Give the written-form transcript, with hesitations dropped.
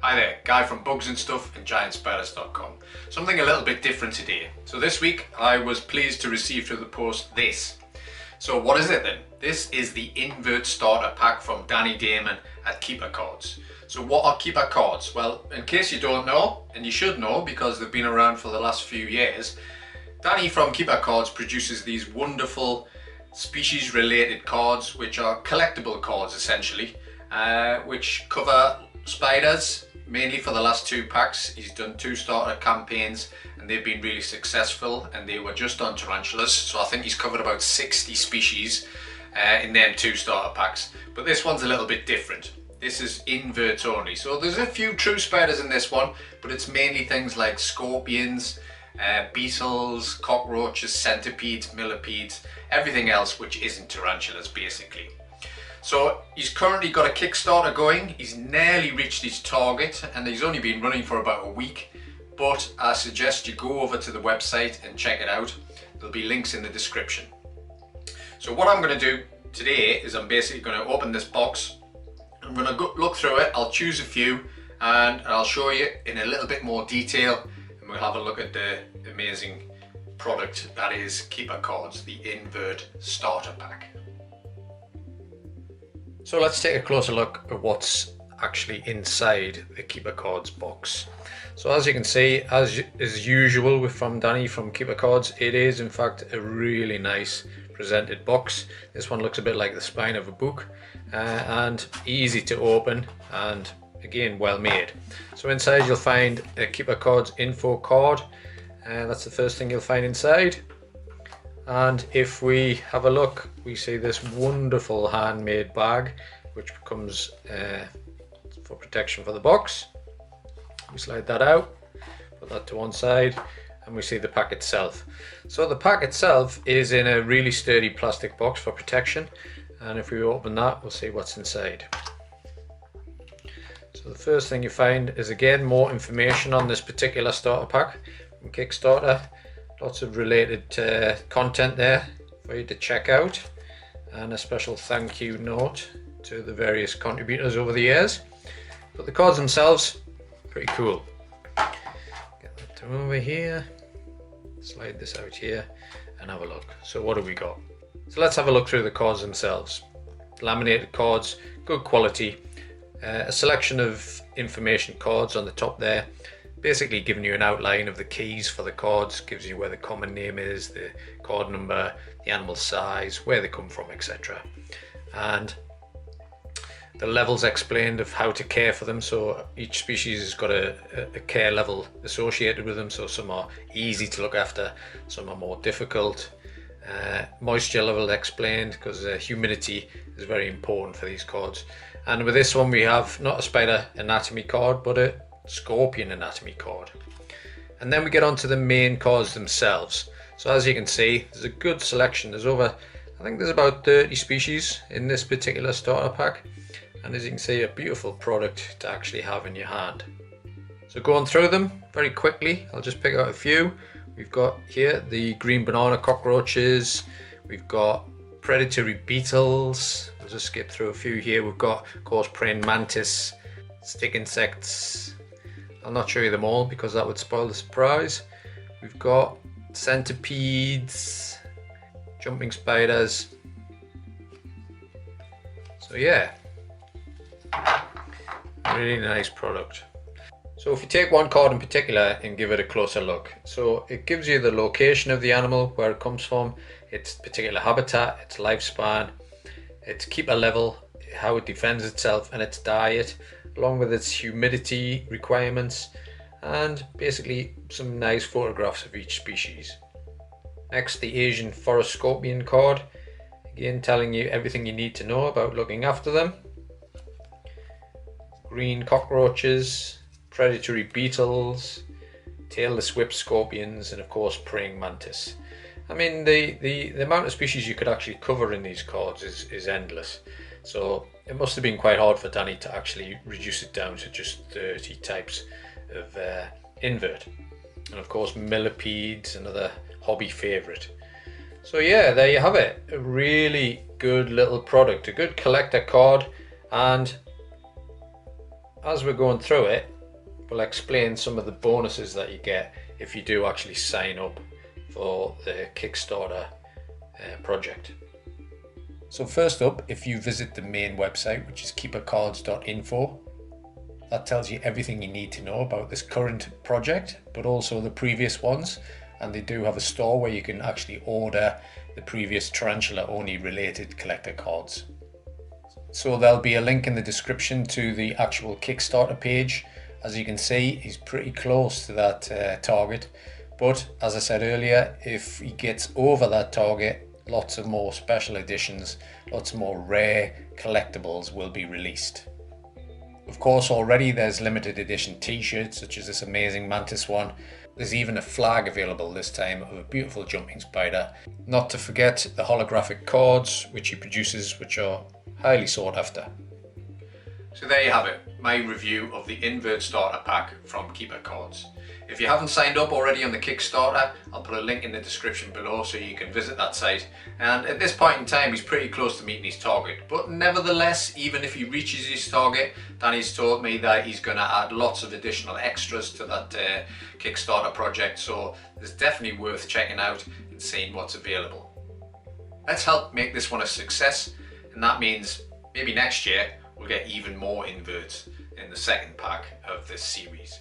Hi there, Guy from Bugs and Stuff and GiantSpiders.com. Something a little bit different today. So this week I was pleased to receive through the post this. So what is it then? This is the Invert Starter Pack from Danny Damon at Keeper Cards. So what are Keeper Cards? Well, in case you don't know, and you should know because they've been around for the last few years, Danny from Keeper Cards produces these wonderful species related cards which are collectible cards essentially, which cover spiders mainly for the last 2 packs. He's done 2 starter campaigns and they've been really successful, and they were just on tarantulas, so I think he's covered about 60 species in them 2 starter packs. But this one's a little bit different. This is inverts only, so there's a few true spiders in this one, but it's mainly things like scorpions, beetles, cockroaches, centipedes, millipedes, everything else which isn't tarantulas basically. So he's currently got a Kickstarter going. He's nearly reached his target and he's only been running for about a week, but I suggest you go over to the website and check it out. There'll be links in the description. So what I'm going to do today is I'm basically going to open this box. I'm going to look through it. I'll choose a few and I'll show you in a little bit more detail, and we'll have a look at the amazing product that is Keeper Cards, the Invert Starter Pack. So let's take a closer look at what's actually inside the Keeper Cards box. So as you can see, as is usual from Danny from Keeper Cards, it is in fact a really nice presented box. This one looks a bit like the spine of a book, and easy to open, and again well made. So inside you'll find a Keeper Cards info card, and that's the first thing you'll find inside. And if we have a look, we see this wonderful handmade bag which comes for protection for the box. We slide that out, put that to one side, and we see the pack itself. So the pack itself is in a really sturdy plastic box for protection, and if we open that we'll see what's inside. So the first thing you find is again more information on this particular starter pack from Kickstarter. Lots of related content there for you to check out, and a special thank you note to the various contributors over the years. But the cards themselves, pretty cool. Get that to over here, slide this out here and have a look. So what have we got? So let's have a look through the cards themselves. Laminated cards, good quality, a selection of information cards on the top there, basically giving you an outline of the keys for the cards, gives you where the common name is, the card number, the animal size, where they come from, etc. And the levels explained of how to care for them. So each species has got a care level associated with them. So some are easy to look after, some are more difficult. Moisture level explained, because humidity is very important for these cards. And with this one we have not a spider anatomy card, but a scorpion anatomy card. And then we get on to the main cards themselves. So as you can see, there's a good selection. There's over, I think there's about 30 species in this particular starter pack, and as you can see, a beautiful product to actually have in your hand. So going through them very quickly, I'll just pick out a few. We've got here the green banana cockroaches, we've got predatory beetles. I'll just skip through a few here. We've got of course praying mantis, stick insects. I'll not show you them all because that would spoil the surprise. We've got centipedes, jumping spiders. So yeah, really nice product. So if you take one card in particular and give it a closer look, so it gives you the location of the animal, where it comes from, its particular habitat, its lifespan, its keeper level, how it defends itself, and its diet, along with its humidity requirements, and basically some nice photographs of each species. Next, the Asian forest scorpion card, again telling you everything you need to know about looking after them. Green cockroaches, predatory beetles, tailless whip scorpions, and of course praying mantis. I mean, the amount of species you could actually cover in these cards is endless. So it must have been quite hard for Danny to actually reduce it down to just 30 types of invert. And of course millipedes, another hobby favourite. So yeah, there you have it. A really good little product, a good collector card, and as we're going through it, will explain some of the bonuses that you get if you do actually sign up for the Kickstarter project. So first up, if you visit the main website, which is keepercards.info, that tells you everything you need to know about this current project, but also the previous ones. And they do have a store where you can actually order the previous Tarantula only related collector cards. So there'll be a link in the description to the actual Kickstarter page. As you can see, he's pretty close to that target. But as I said earlier, if he gets over that target, lots of more special editions, lots more rare collectibles will be released. Of course, already there's limited edition t-shirts, such as this amazing Mantis one. There's even a flag available this time of a beautiful jumping spider. Not to forget the holographic cards which he produces, which are highly sought after. So there you have it, my review of the Invert Starter Pack from Keeper Cards. If you haven't signed up already on the Kickstarter, I'll put a link in the description below so you can visit that site. And at this point in time, he's pretty close to meeting his target. But nevertheless, even if he reaches his target, Danny's told me that he's going to add lots of additional extras to that Kickstarter project. So it's definitely worth checking out and seeing what's available. Let's help make this one a success. And that means maybe next year we'll get even more inverts in the second pack of this series.